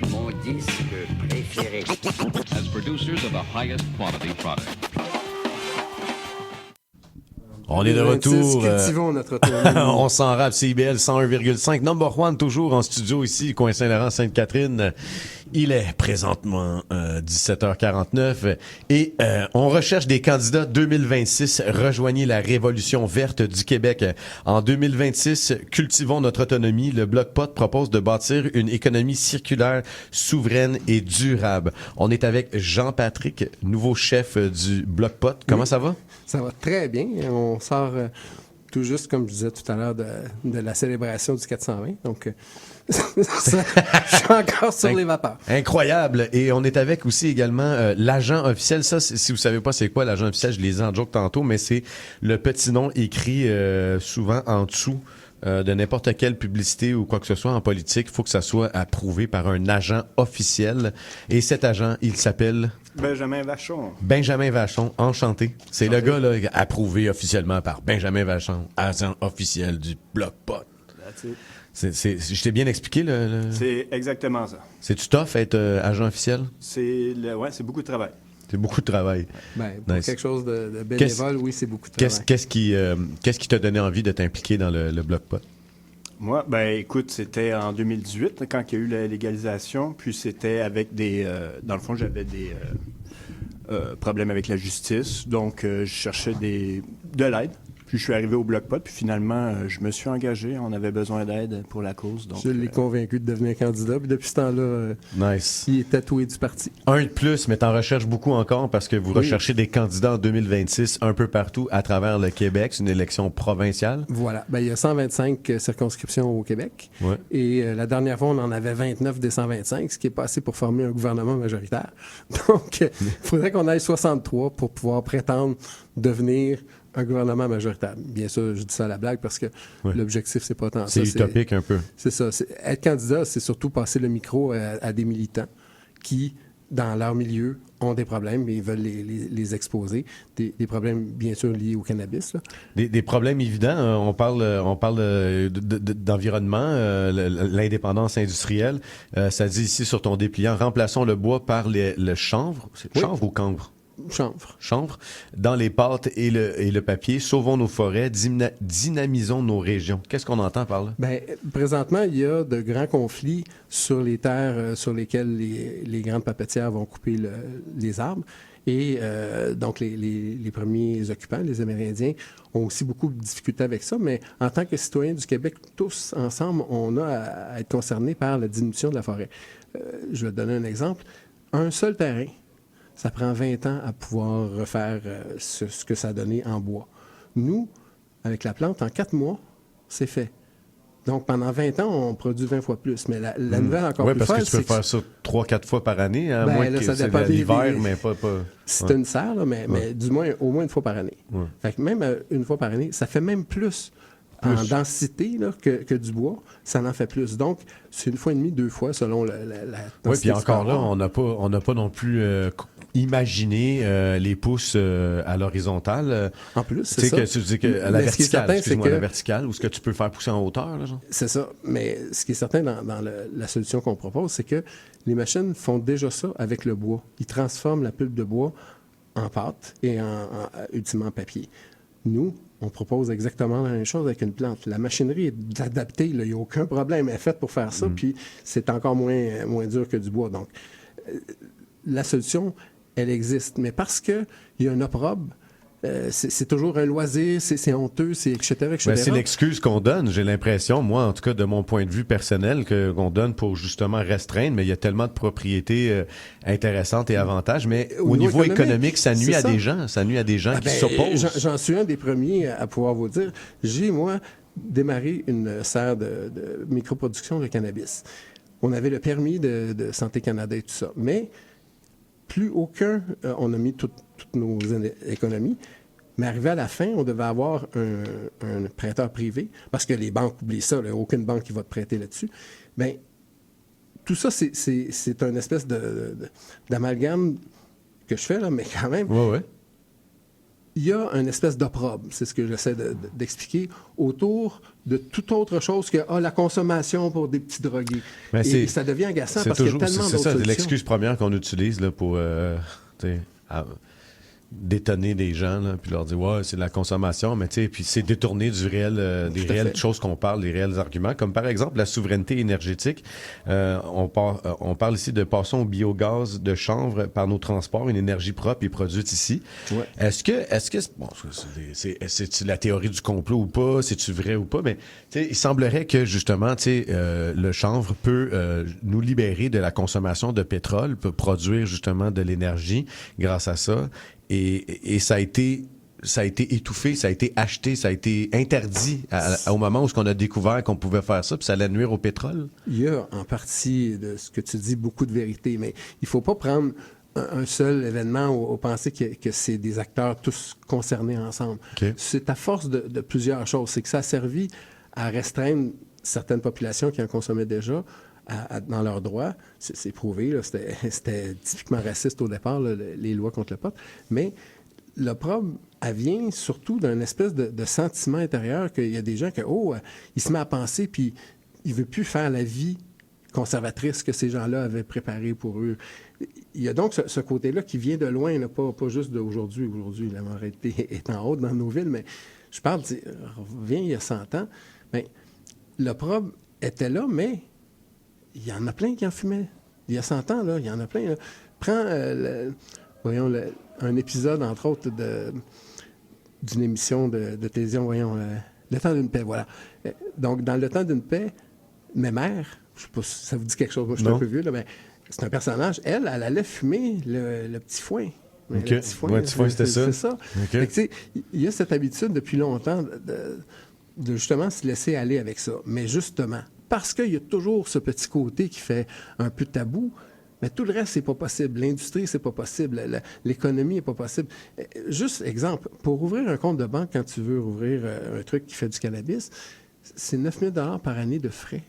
Mon disque préféré. As producers of the highest quality product. On est de retour. Cultivons notre autonomie. On s'en rappe, CIBL 101,5. Number one, toujours en studio ici, coin Saint-Laurent, Sainte-Catherine. Il est présentement 17h49 et on recherche des candidats 2026. Rejoignez la Révolution verte du Québec. En 2026, cultivons notre autonomie. Le Bloc Pot propose de bâtir une économie circulaire, souveraine et durable. On est avec Jean-Patrick, nouveau chef du Bloc Pot. Comment ça va? Ça va très bien. On sort tout juste, comme je disais tout à l'heure, de la célébration du 420. Donc, je suis encore sur les vapeurs. Incroyable. Et on est avec aussi également l'agent officiel. Ça, si vous savez pas c'est quoi l'agent officiel, je les ai en joke tantôt, mais c'est le petit nom écrit souvent en dessous de n'importe quelle publicité ou quoi que ce soit en politique. Il faut que ça soit approuvé par un agent officiel. Et cet agent, il s'appelle... Benjamin Vachon. Benjamin Vachon, enchanté. C'est le gars là approuvé officiellement par Benjamin Vachon, agent officiel du Bloc Pot. Je t'ai bien expliqué C'est exactement ça. C'est-tu tough être agent officiel? C'est beaucoup de travail. C'est beaucoup de travail. Ben, pour Nice. quelque chose de bénévole, oui, c'est beaucoup de travail. Qu'est-ce qui t'a donné envie de t'impliquer dans le Bloc Pot? Moi, écoute, c'était en 2018 quand il y a eu la légalisation, puis c'était avec dans le fond, j'avais des problèmes avec la justice, donc je cherchais de l'aide. Puis je suis arrivé au Bloc Pot, puis finalement, je me suis engagé. On avait besoin d'aide pour la cause. Donc, Je l'ai convaincu de devenir candidat, puis depuis ce temps-là, Nice. il est tatoué du parti. Un de plus, mais t'en recherches beaucoup encore parce que vous recherchez des candidats en 2026 un peu partout à travers le Québec. C'est une élection provinciale. Voilà. Ben, il y a 125 circonscriptions au Québec. Ouais. Et la dernière fois, on en avait 29 des 125, ce qui est pas assez pour former un gouvernement majoritaire. Donc, il faudrait qu'on aille 63 pour pouvoir prétendre devenir un gouvernement majoritaire. Bien sûr, je dis ça à la blague parce que l'objectif, c'est pas tant ça. C'est utopique un peu. C'est ça. Être candidat, c'est surtout passer le micro à des militants qui, dans leur milieu, ont des problèmes et ils veulent les exposer. Des problèmes, bien sûr, liés au cannabis. Là. Des problèmes évidents. On parle d'environnement, l'indépendance industrielle. Ça dit ici sur ton dépliant, remplaçons le bois par le chanvre. C'est chanvre ou cambre? Chanvre. Dans les pâtes et le papier, sauvons nos forêts, dynamisons nos régions. Qu'est-ce qu'on entend par là? Bien, présentement, il y a de grands conflits sur les terres sur lesquelles les grandes papetières vont couper les arbres. Et donc, les premiers occupants, les Amérindiens, ont aussi beaucoup de difficultés avec ça. Mais en tant que citoyens du Québec, tous ensemble, on a à être concernés par la diminution de la forêt. Je vais te donner un exemple. Un seul terrain, ça prend 20 ans à pouvoir refaire ce que ça a donné en bois. Nous, avec la plante, en 4 mois, c'est fait. Donc, pendant 20 ans, on produit 20 fois plus. Mais la nouvelle encore plus parce folle, que tu peux faire ça 3-4 fois par année, à Ben, moins là, que ça c'est dépend l'hiver, des- mais pas... c'est une serre, là, mais du moins, au moins une fois par année. Ouais. Fait que même une fois par année, ça fait même plus en densité là, que du bois, ça en fait plus. Donc, c'est une fois et demie, 2 fois selon la densité. Oui, puis du encore là, terroir. on n'a pas non plus imaginé les pousses à l'horizontale. En plus, Tu c'est sais ça. que tu dis que à la Mais ce qui est verticale, certain, excuse-moi, c'est à la que- verticale, ou ce que tu peux faire pousser en hauteur, là, genre? C'est ça. Mais ce qui est certain dans la solution qu'on propose, c'est que les machines font déjà ça avec le bois. Ils transforment la pulpe de bois en pâte et ultimement en papier. Nous, on propose exactement la même chose avec une plante. La machinerie est adaptée, il n'y a aucun problème. Elle est faite pour faire ça, puis c'est encore moins dur que du bois. Donc, la solution, elle existe. Mais parce qu'il y a un opprobre, c'est toujours un loisir, c'est honteux, c'est etc., etc. Ben, c'est l'excuse qu'on donne, j'ai l'impression, moi, en tout cas, de mon point de vue personnel, qu'on donne pour justement restreindre, mais il y a tellement de propriétés intéressantes et avantages, mais au niveau économique, ça nuit à des gens. Ça nuit à des gens qui s'opposent. J'en suis un des premiers à pouvoir vous dire. J'ai, moi, démarré une serre de microproduction de cannabis. On avait le permis de Santé Canada et tout ça. Mais plus aucun, on a mis toutes nos économies. Mais arrivé à la fin, on devait avoir un prêteur privé, parce que les banques oublient ça, là, aucune banque qui va te prêter là-dessus. Bien, tout ça, c'est une espèce d'amalgame que je fais, là, mais quand même, Ouais. il y a une espèce d'opprobre, c'est ce que j'essaie d'expliquer, autour de toute autre chose que la consommation pour des petits drogués. Mais et ça devient agaçant parce qu'il y a tellement d'autres solutions. C'est l'excuse première qu'on utilise là, pour détonner des gens, là, puis leur dire ouais, c'est de la consommation, mais tu sais, puis c'est détourné du réel, des réelles choses qu'on parle, des réels arguments, comme par exemple la souveraineté énergétique. On parle ici de passons au biogaz de chanvre par nos transports, une énergie propre et produite ici. Ouais. Est-ce que bon, c'est la théorie du complot ou pas, c'est-tu vrai ou pas, mais tu sais, il semblerait que justement, tu sais, le chanvre peut nous libérer de la consommation de pétrole, peut produire justement de l'énergie grâce à ça. Et ça a été étouffé, ça a été acheté, ça a été interdit au moment où on a découvert qu'on pouvait faire ça, puis ça allait nuire au pétrole? Il y a en partie de ce que tu dis beaucoup de vérité, mais il faut pas prendre un seul événement ou penser que c'est des acteurs tous concernés ensemble. Okay. C'est à force de plusieurs choses. C'est que ça a servi à restreindre certaines populations qui en consommaient déjà dans leurs droits. C'est prouvé, là, c'était typiquement raciste au départ, là, les lois contre le pot. Mais l'opprobre, elle vient surtout d'un espèce de sentiment intérieur qu'il y a des gens que, il se met à penser, puis il ne veut plus faire la vie conservatrice que ces gens-là avaient préparée pour eux. Il y a donc ce côté-là qui vient de loin, là, pas juste d'aujourd'hui. Aujourd'hui, la moralité est en haut dans nos villes, mais je parle, reviens il y a 100 ans, bien, l'opprobre était là, mais il y en a plein qui en fumaient. Il y a 100 ans, là, il y en a plein. Là. Prends, un épisode, entre autres, d'une émission de télévision, Le temps d'une paix, voilà. Donc, dans Le temps d'une paix, mes mères, je ne sais pas si ça vous dit quelque chose, moi je suis un peu vieux, là, mais c'est un personnage, elle allait fumer le petit foin. Okay. Le petit foin, c'était ça? C'est ça. Okay. Fait que, il y a cette habitude depuis longtemps de justement se laisser aller avec ça. Mais justement, parce qu'il y a toujours ce petit côté qui fait un peu tabou, mais tout le reste, c'est pas possible. L'industrie, c'est pas possible. L'économie n'est pas possible. Juste exemple, pour ouvrir un compte de banque, quand tu veux ouvrir un truc qui fait du cannabis, c'est 9 000 $ par année de frais.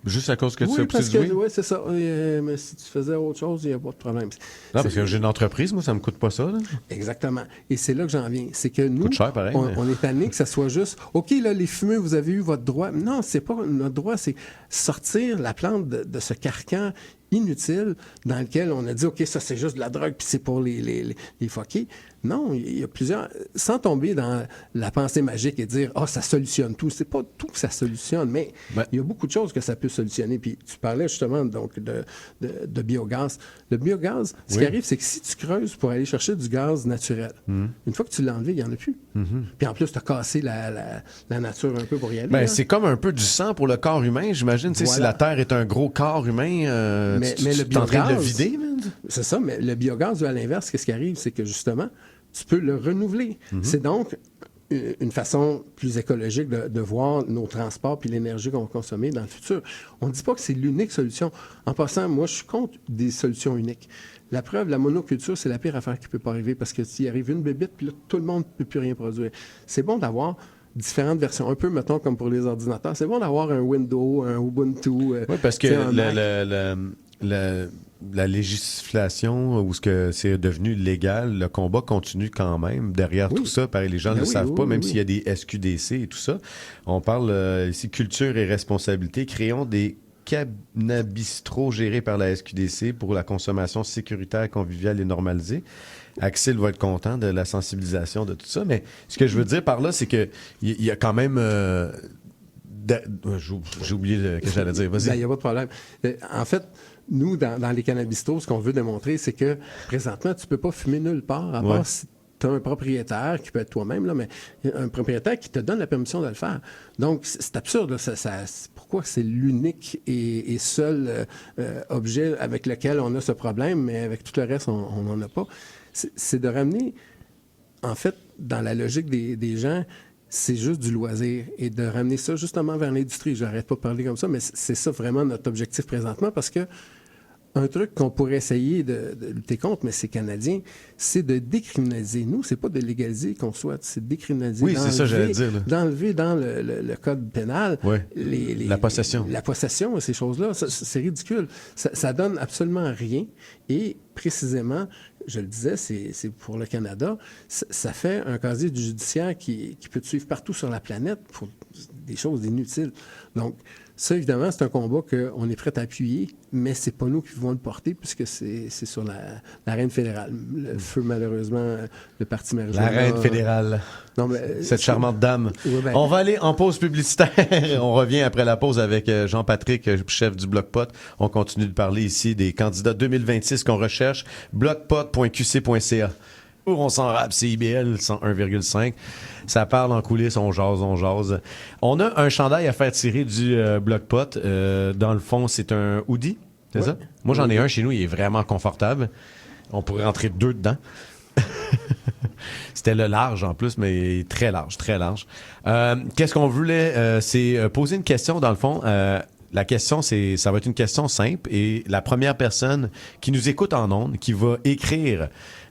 Juste à cause que tu as Oui, c'est ça. Mais si tu faisais autre chose, il n'y a pas de problème. Non, parce que j'ai une entreprise, moi, ça ne me coûte pas ça. Là. Exactement. Et c'est là que j'en viens. C'est que nous, coûte cher, pareil, on est tanné que ça soit juste, OK, là, les fumeux, vous avez eu votre droit. Non, c'est pas notre droit, c'est sortir la plante de ce carcan inutile dans lequel on a dit, OK, ça, c'est juste de la drogue, puis c'est pour les fuckés. Non, il y a plusieurs... Sans tomber dans la pensée magique et dire, ça solutionne tout. C'est pas tout que ça solutionne, mais il y a beaucoup de choses que ça peut solutionner. Puis tu parlais justement donc de biogaz. Le biogaz, ce qui arrive, c'est que si tu creuses pour aller chercher du gaz naturel, une fois que tu l'as enlevé, il n'y en a plus. Puis en plus, tu as cassé la nature un peu pour y aller. C'est comme un peu du sang pour le corps humain, j'imagine. Voilà. Si la Terre est un gros corps humain, mais le biogaz, en train de le vider. C'est ça, mais le biogaz, à l'inverse, qu'est-ce qui arrive? C'est que justement, tu peux le renouveler. C'est donc une façon plus écologique de voir nos transports puis l'énergie qu'on va consommer dans le futur. On ne dit pas que c'est l'unique solution. En passant, moi, je suis contre des solutions uniques. La preuve, la monoculture, c'est la pire affaire qui peut pas arriver parce que s'il arrive une bébite, puis là, tout le monde ne peut plus rien produire. C'est bon d'avoir différentes versions, un peu, mettons, comme pour les ordinateurs. C'est bon d'avoir un Windows, un Ubuntu. Oui, parce que la législation où c'est devenu légal, le combat continue quand même. Derrière tout ça, pareil, les gens ne le savent pas, même s'il y a des SQDC et tout ça. On parle ici culture et responsabilité. Créons des cannabistros gérés par la SQDC pour la consommation sécuritaire, conviviale et normalisée. Axel va être content de la sensibilisation de tout ça, mais ce que je veux dire par là, c'est que il y a quand même... j'ai oublié ce que j'allais dire. Vas-y. Il n'y a pas de problème. En fait, nous, dans les cannabistros, ce qu'on veut démontrer, c'est que présentement, tu ne peux pas fumer nulle part, à part si tu as un propriétaire, qui peut être toi-même, là, mais un propriétaire qui te donne la permission de le faire. Donc, c'est absurde. Là, pourquoi c'est l'unique et seul objet avec lequel on a ce problème, mais avec tout le reste, on n'en a pas? C'est de ramener, en fait, dans la logique des gens, c'est juste du loisir et de ramener ça justement vers l'industrie. J'arrête pas de parler comme ça, mais c'est ça vraiment notre objectif présentement parce que un truc qu'on pourrait essayer de lutter contre, mais c'est canadien, c'est de décriminaliser. Nous, c'est pas de légaliser qu'on souhaite, c'est de décriminaliser. Oui, c'est ça, j'allais dire. Là. D'enlever dans le code pénal la possession. La possession, ces choses-là, c'est ridicule. Ça donne absolument rien et précisément, je le disais, c'est pour le Canada. Ça fait un casier du judiciaire qui peut te suivre partout sur la planète pour des choses inutiles. Donc, ça, évidemment, c'est un combat qu'on est prêt à appuyer, mais c'est pas nous qui vont le porter puisque c'est sur l'arène fédérale. Le feu, malheureusement, le parti marijuana... L'arène fédérale. Non, mais, Cette charmante dame. Ouais, ben- On va aller en pause publicitaire. On revient après la pause avec Jean-Patrick, chef du Bloc Pot. On continue de parler ici des candidats 2026 qu'on recherche. blocpot.qc.ca. On s'en rappe, c'est IBL 101,5. Ça parle en coulisses, on jase, on jase. On a un chandail à faire tirer du Bloc Pot. Dans le fond, c'est un hoodie, c'est ça? Moi, j'en ai un chez nous, il est vraiment confortable. On pourrait rentrer 2 dedans. C'était le large en plus, mais très large, très large. Qu'est-ce qu'on voulait? C'est poser une question, dans le fond. La question, ça va être une question simple. Et la première personne qui nous écoute en ondes, qui va écrire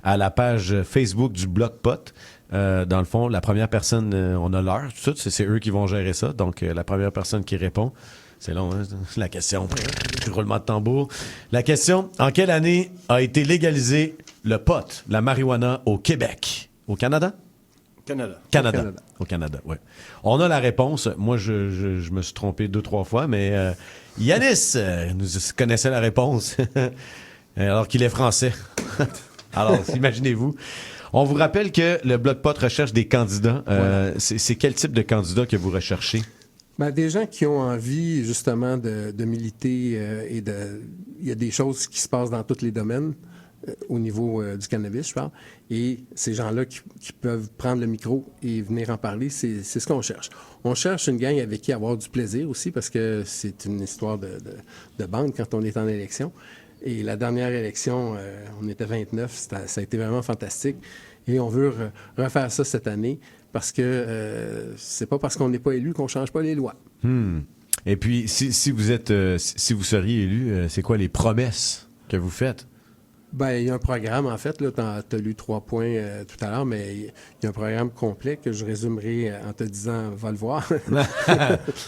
à la page Facebook du Bloc Pot, dans le fond, la première personne, on a l'heure, tout ça, c'est eux qui vont gérer ça. Donc, la première personne qui répond, c'est long, hein? La question, roulement de tambour. La question, en quelle année a été légalisé le pot, la marijuana au Québec? Au Canada? Canada. Au Canada, oui. On a la réponse. Moi, je me suis trompé 2-3 fois, mais Yanis nous connaissait la réponse, alors qu'il est français. Alors, imaginez-vous. On vous rappelle que le Bloc Pot recherche des candidats. C'est quel type de candidats que vous recherchez? Ben, des gens qui ont envie, justement, de militer il y a des choses qui se passent dans tous les domaines. Au niveau du cannabis, je parle. Et ces gens-là qui peuvent prendre le micro et venir en parler, c'est ce qu'on cherche. On cherche une gang avec qui avoir du plaisir aussi, parce que c'est une histoire de bande quand on est en élection. Et la dernière élection, on était 29, ça a été vraiment fantastique. Et on veut refaire ça cette année, parce que c'est pas parce qu'on n'est pas élu qu'on change pas les lois. Et puis, si vous seriez élu, c'est quoi les promesses que vous faites? Ben, il y a un programme, en fait. Tu as lu 3 points tout à l'heure, mais il y a un programme complet que je résumerai en te disant « va le voir ».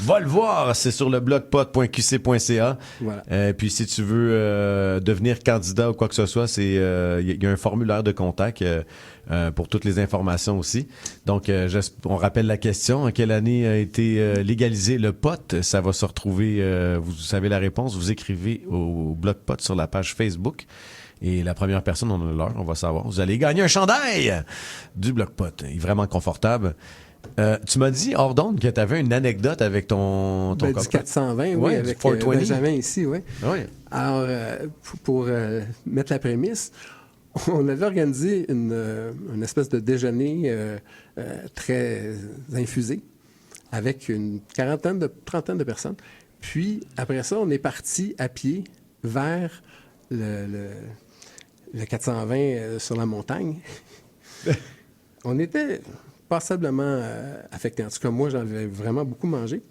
Va le voir, c'est sur le blogpot.qc.ca. Voilà. Puis si tu veux devenir candidat ou quoi que ce soit, il y a un formulaire de contact pour toutes les informations aussi. Donc, on rappelle la question. En quelle année a été légalisé le pot? Ça va se retrouver, vous savez la réponse, vous écrivez au Bloc Pot sur la page Facebook. Et la première personne, on a l'heure, on va savoir. Vous allez gagner un chandail du Bloc Pot. Il est vraiment confortable. Tu m'as dit, hors d'onde, que tu avais une anecdote avec ton du 420, oui, avec 420. Benjamin ici, oui. Oui. Alors, pour mettre la prémisse, on avait organisé une espèce de déjeuner très infusé avec une trentaine de personnes. Puis, après ça, on est parti à pied vers le 420 sur la montagne. On était passablement affectés. En tout cas, moi, j'en avais vraiment beaucoup mangé.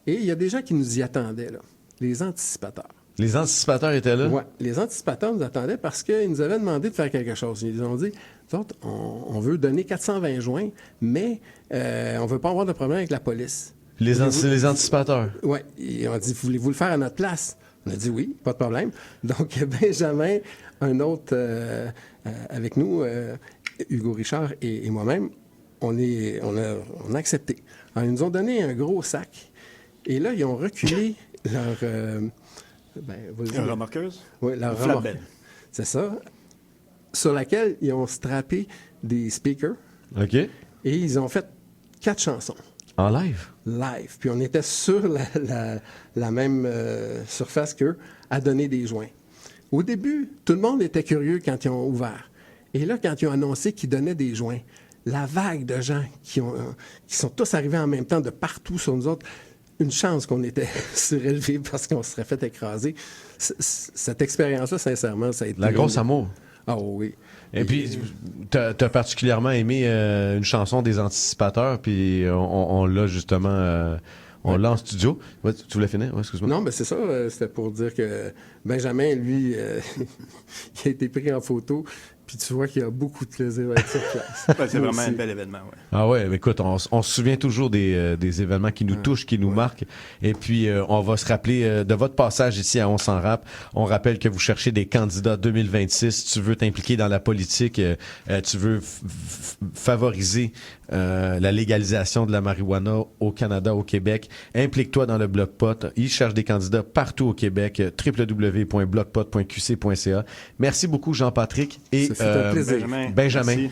Et il y a des gens qui nous y attendaient, là. Les anticipateurs. Les anticipateurs étaient là? Oui, les anticipateurs nous attendaient parce qu'ils nous avaient demandé de faire quelque chose. Ils nous ont dit, nous autres, on veut donner 420 joints, mais on ne veut pas avoir de problème avec la police. Les anticipateurs? Oui, ils ont dit, voulez-vous le faire à notre place? On a dit oui, pas de problème. Donc, Benjamin, un autre avec nous, Hugo Richard et moi-même, on a accepté. Alors, ils nous ont donné un gros sac. Et là, ils ont reculé leur... Une remorqueuse? Oui, leur flatbed. remorqueuse. C'est ça. Sur laquelle ils ont strappé des speakers. OK. Et ils ont fait 4 chansons. En live? Live. Puis on était sur la même surface qu'eux à donner des joints. Au début, tout le monde était curieux quand ils ont ouvert. Et là, quand ils ont annoncé qu'ils donnaient des joints, la vague de gens qui sont tous arrivés en même temps de partout sur nous autres, une chance qu'on était surélevés parce qu'on se serait fait écraser. Cette expérience-là, sincèrement, ça a été... La grosse amour. Ah oui. Et puis, t'as particulièrement aimé une chanson des Anticipateurs, puis on l'a justement... on l'a en studio. Ouais, tu voulais finir? Ouais, excuse-moi. Non, mais c'est ça. C'était pour dire que Benjamin, lui, il a été pris en photo. Puis tu vois qu'il y a beaucoup de plaisir à être sur place. Ben, c'est Moi vraiment un aussi. bel événement. Ouais. Ah ouais, mais écoute, on se souvient toujours des événements qui nous touchent, qui nous marquent. Et puis, on va se rappeler de votre passage ici à On s'en rappe. On rappelle que vous cherchez des candidats 2026. Tu veux t'impliquer dans la politique, tu veux favoriser la légalisation de la marijuana au Canada, au Québec. Implique-toi dans le Bloc Pot. Ils cherchent des candidats partout au Québec. www.blocpot.qc.ca. Merci beaucoup, Jean-Patrick. Et Ça fait un plaisir. Benjamin. merci.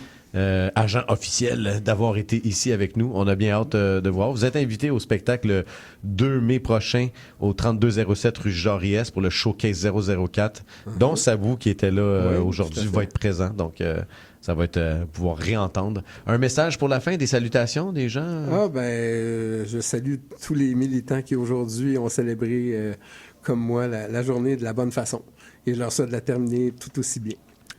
Agent officiel d'avoir été ici avec nous. On a bien hâte de voir. Vous êtes invité au spectacle le 2 mai prochain au 3207 rue Jean-Riès pour le Showcase 004, dont Sabou, qui était là Oui, aujourd'hui, tout à fait. va être présent. Donc, ça va être pouvoir réentendre. Un message pour la fin, des salutations des gens? Ah je salue tous les militants qui aujourd'hui ont célébré, comme moi, la journée de la bonne façon. Et je leur souhaite de la terminer tout aussi bien.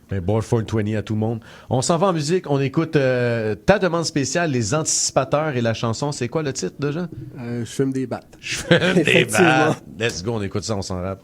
Ben, Board 420 à tout le monde. On s'en va en musique. On écoute ta demande spéciale, Les Anticipateurs et la chanson. C'est quoi le titre déjà? Je fume des battes. Je fais des Effectivement. battes. Let's go, on écoute ça, on s'en rappe.